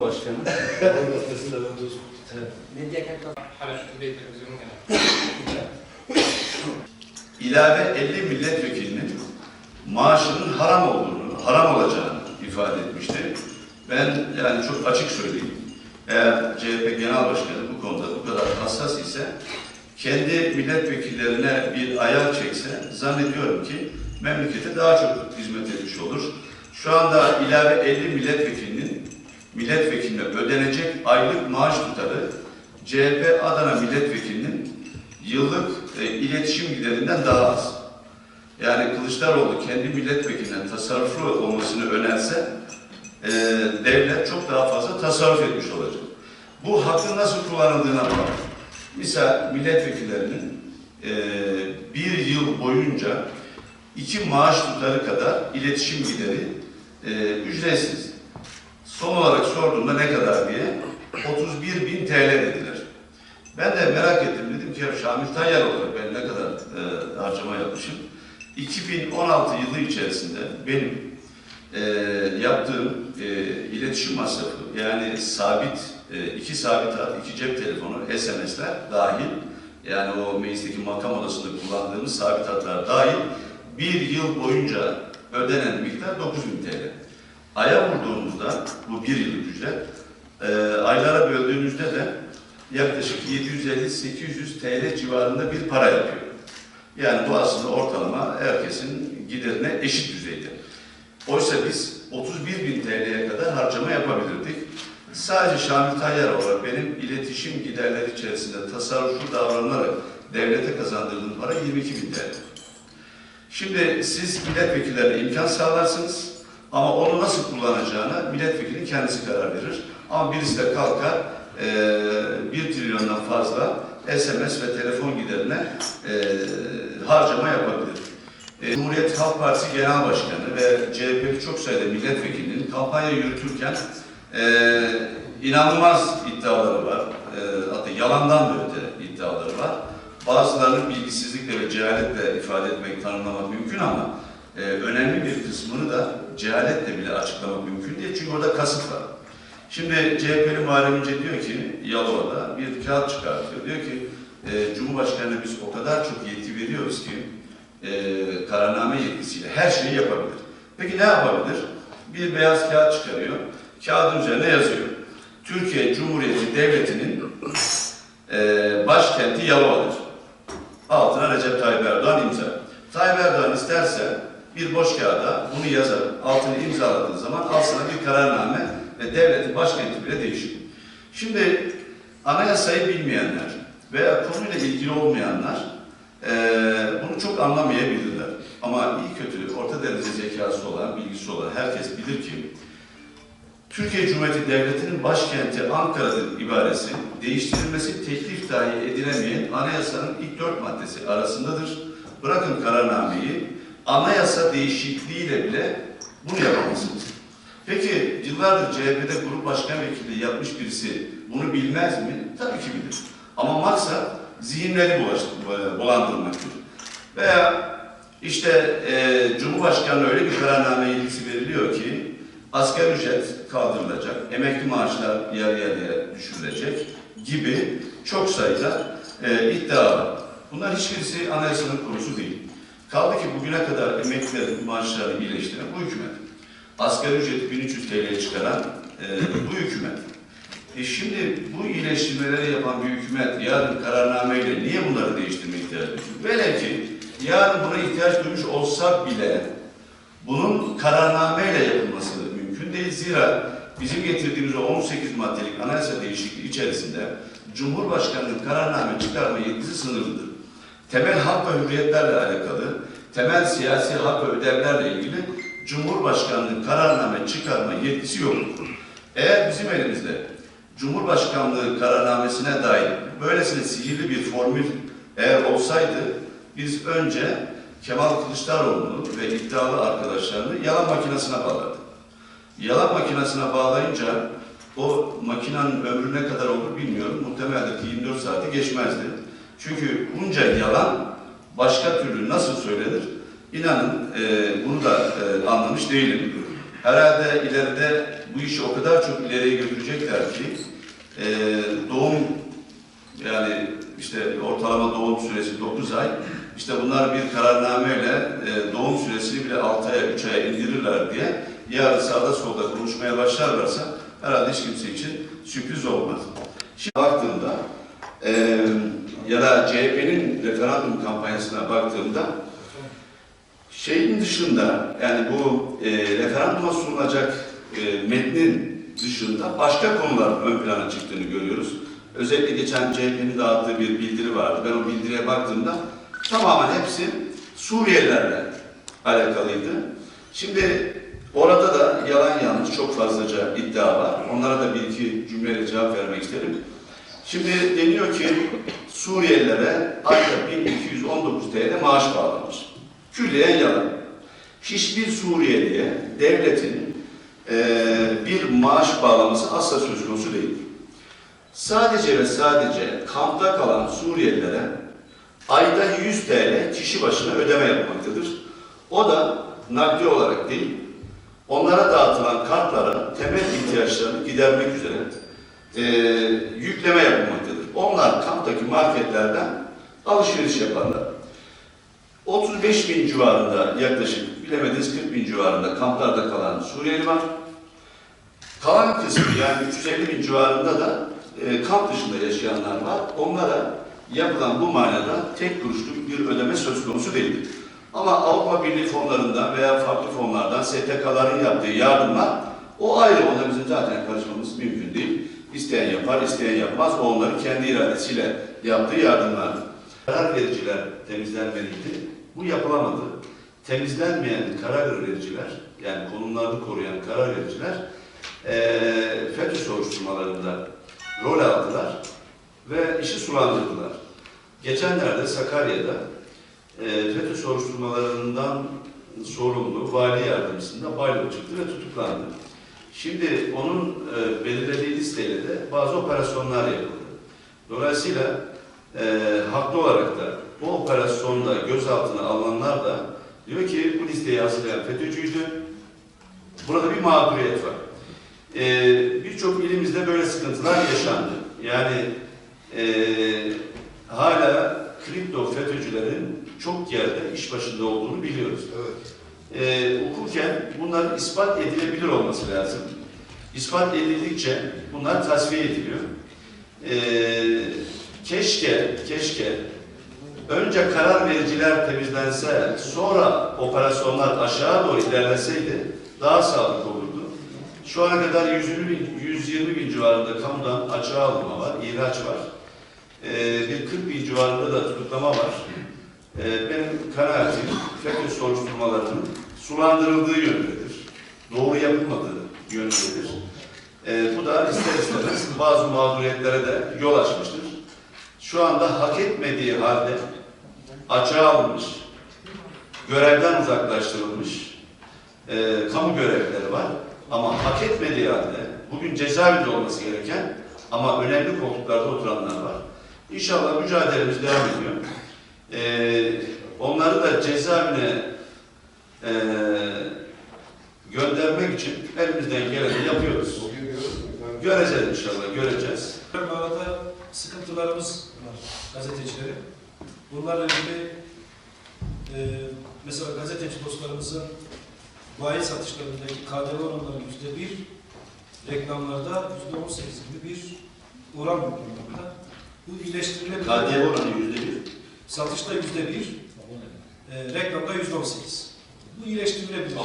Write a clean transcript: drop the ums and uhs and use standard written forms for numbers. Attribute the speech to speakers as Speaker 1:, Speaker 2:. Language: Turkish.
Speaker 1: Başkanım.
Speaker 2: İlave 50 milletvekilinin maaşının haram olduğunu, haram olacağını ifade etmişti. Ben yani çok açık söyleyeyim. Eğer CHP Genel Başkanı bu konuda bu kadar hassas ise kendi milletvekillerine bir ayar çekse zannediyorum ki memlekete daha çok hizmet etmiş olur. Şu anda ilave 50 milletvekiline ödenecek aylık maaş tutarı CHP Adana milletvekilinin yıllık iletişim giderinden daha az. Yani Kılıçdaroğlu kendi milletvekiline tasarruflu olmasını önerse devlet çok daha fazla tasarruf etmiş olacak. Bu hakkın nasıl kullanıldığına bağlı. Misal milletvekillerinin bir yıl boyunca 2 maaş tutarı kadar iletişim gideri ücretsiz. Son olarak sorduğumda ne kadar diye 31.000 TL dediler. Ben de merak ettim, dedim ki ya Şamil Tayyar olarak ben ne kadar harcama yapmışım. 2016 yılı içerisinde benim yaptığım iletişim masrafı, yani sabit, 2 sabit hat, 2 cep telefonu, SMS'ler dahil, yani o meclisteki makam odasında kullandığımız sabit hatlar dahil bir yıl boyunca ödenen miktar 9.000 TL. Aya vurduğumuzda bu bir yıllık ücret, aylara böldüğümüzde de yaklaşık 750-800 TL civarında bir para yapıyor. Yani bu aslında ortalama herkesin giderine eşit düzeyde. Oysa biz 31.000 TL'ye kadar harcama yapabilirdik. Sadece Şamil Tayyar olarak benim iletişim giderleri içerisinde tasarruflu davranarak devlete kazandırdığım para 22.000 TL. Şimdi siz milletvekillerine imkan sağlarsınız ama onu nasıl kullanacağına milletvekili kendisi karar verir. Ama birisi de kalkar 1 trilyondan fazla SMS ve telefon giderine harcama yapabilir. Cumhuriyet Halk Partisi Genel Başkanı ve CHP'li çok sayıda milletvekilinin kampanya yürütürken inanılmaz iddiaları var. Hatta yalandan da öte iddiaları var. Bazılarını bilgisizlikle ve cehaletle ifade etmek, tanımlamak mümkün ama önemli bir kısmını da cehaletle bile açıklamak mümkün değil. Çünkü orada kasıt var. Şimdi CHP'li Muharrem İnce diyor ki Yalova'da bir kağıt çıkartıyor. Diyor ki Cumhurbaşkanı'na biz o kadar çok yetki veriyoruz ki kararname yetkisiyle her şeyi yapabilir. Peki ne yapabilir? Bir beyaz kağıt çıkarıyor. Kağıdın üzerine yazıyor. Türkiye Cumhuriyeti Devleti'nin başkenti Yalova'dır. Altına Recep Tayyip Erdoğan imza. Tayyip Erdoğan isterse bir boş kağıda bunu yazar. Altını imzaladığı zaman al sana bir kararname ve devletin başkenti bile değişir. Şimdi anayasayı bilmeyenler veya konuyla ilgili olmayanlar bunu çok anlamayabilirler. Ama iyi kötü orta derece zekası olan, bilgisi olan herkes bilir ki Türkiye Cumhuriyeti Devleti'nin başkenti Ankara'dır ibaresi değiştirilmesi teklif dahi edilemeyen anayasanın ilk 4 maddesi arasındadır. Bırakın kararnameyi, anayasa değişikliğiyle bile bunu yapamazsınız. Peki yıllardır CHP'de grup başkan vekilliği yapmış birisi bunu bilmez mi? Tabii ki bilir. Ama maksat zihinleri bulandırmaktır. Veya işte Cumhurbaşkanı'na öyle bir kararname yetkisi veriliyor ki asgari ücret kaldırılacak, emekli maaşlar yarı yarıya düşürülecek gibi çok sayıda iddia var. Bunlar hiçbirisi anayasanın konusu değil. Kaldı ki bugüne kadar emeklilerin maaşlarını iyileştiren bu hükümet. Asgari ücreti 1300 TL'ye çıkaran bu hükümet. Şimdi bu iyileştirmeleri yapan bir hükümet yarın kararnameyle niye bunları değiştirmeye ihtiyaç duyuyor? Velev ki yarın buna ihtiyaç duymuş olsa bile bunun kararnameyle yapılması mümkün değil. Zira bizim getirdiğimiz o 18 maddelik anayasa değişikliği içerisinde Cumhurbaşkanı'nın kararname çıkarma yetkisi sınırlıdır. Temel hak ve hürriyetlerle alakalı, temel siyasi hak ve ödevlerle ilgili Cumhurbaşkanı'nın kararname çıkarma yetkisi yoktur. Eğer bizim elimizde Cumhurbaşkanlığı kararnamesine dair böylesine sihirli bir formül eğer olsaydı biz önce Kemal Kılıçdaroğlu'nu ve iddialı arkadaşlarını yalan makinesine bağlardık. Yalan makinesine bağlayınca o makinenin ömrü ne kadar olur bilmiyorum. Muhtemeldir ki 24 saati geçmezdi. Çünkü bunca yalan başka türlü nasıl söylenir? İnanın bunu da anlamış değilim. Herhalde ileride bu işi o kadar çok ileriye götürecekler ki doğum, yani işte ortalama doğum süresi 9 ay. İşte bunlar bir kararnameyle doğum süresini bile 6 aya, 3 aya indirirler diye yarın sağda solda konuşmaya başlarlarsa herhalde hiç kimse için sürpriz olmaz. Şimdi baktığımda ya da CHP'nin referandum kampanyasına baktığımda şeyin dışında, yani bu referanduma sunulacak metnin dışında başka konular ön plana çıktığını görüyoruz. Özellikle geçen CHP'nin dağıttığı bir bildiri vardı. Ben o bildiriye baktığımda tamamen hepsi Suriyelilerle alakalıydı. Şimdi orada da yalan yanlış çok fazlaca iddia var. Onlara da bir iki cümleyle cevap vermek isterim. Şimdi deniyor ki Suriyelilere ayda 1219 TL maaş bağlanmış. Külliyen yalan. Hiçbir Suriyeliye devletin bir maaş bağlaması asla söz konusu değil. Sadece ve sadece kampta kalan Suriyelilere ayda 100 TL kişi başına ödeme yapmaktadır. O da nakdi olarak değil, onlara dağıtılan kartlara temel ihtiyaçlarını gidermek üzere yükleme yapılmaktadır. Onlar kamptaki marketlerden alışveriş yaparlar. 35 bin civarında, yaklaşık bilemediniz 40 bin civarında kamplarda kalan Suriyeli var. Kalan kısmı, yani 350 bin civarında da kamp dışında yaşayanlar var. Onlara yapılan bu manada tek kuruşluk bir ödeme söz konusu değildir. Ama Avrupa Birliği fonlarından veya farklı fonlardan STK'ların yaptığı yardımlar o ayrı. Ona bizim zaten karışmamız mümkün değil. İsteyen yapar, isteyen yapmaz. O onların kendi iradesiyle yaptığı yardımlardır. Karar vericiler temizlenmeliydi. Bu yapılamadı. Temizlenmeyen karar vericiler, yani konumlarını koruyan karar vericiler FETÖ soruşturmalarında rol aldılar ve işi sulandırdılar. Geçenlerde Sakarya'da FETÖ soruşturmalarından sorumlu vali yardımcısında baylo çıktı ve tutuklandı. Şimdi onun belirlediği listeyle de bazı operasyonlar yapıldı. Dolayısıyla haklı olarak da bu operasyonda gözaltına alınanlar da diyor ki bu listeyi hazırlayan FETÖ'cüydü. Burada bir mağduriyet var. Birçok ilimizde böyle sıkıntılar yaşandı. Yani hala kripto FETÖ'cülerin çok yerde iş başında olduğunu biliyoruz. Evet. Okurken bunların ispat edilebilir olması lazım. İspat edildikçe bunlar tasfiye ediliyor. Keşke önce karar vericiler temizlense, sonra operasyonlar aşağı doğru ilerleseydi daha sağlıklı olurdu. Şu ana kadar 120 bin civarında kamudan açığa alınma var, ihraç var. Bir 40 bin civarında da tutuklama var. Benim kanaatim FETÖ soruşturmalarının sulandırıldığı yönündedir. Doğru yapılmadığı yönündedir. Bu da ister istemez bazı mağduriyetlere de yol açmıştır. Şu anda hak etmediği halde açığa alınmış, görevden uzaklaştırılmış kamu görevlileri var. Ama hak etmediği halde bugün cezaevinde olması gereken ama önemli koltuklarda oturanlar var. İnşallah mücadelemiz devam ediyor. Onları da cezaevine göndermek için elimizden geleni yapıyoruz. Göreceğiz inşallah, göreceğiz.
Speaker 1: Bu arada sıkıntılarımız var gazetecilerin. Bunlarla ilgili mesela gazeteci dostlarımızın bayi satışlarındaki KDV oranları %1, reklamlarda %18 gibi bir oran bulunmakta. Bu iyileştirilebilir.
Speaker 2: KDV oranı %1.
Speaker 1: Satışta %1, reklamda %18. Bu iyileştirilebilir.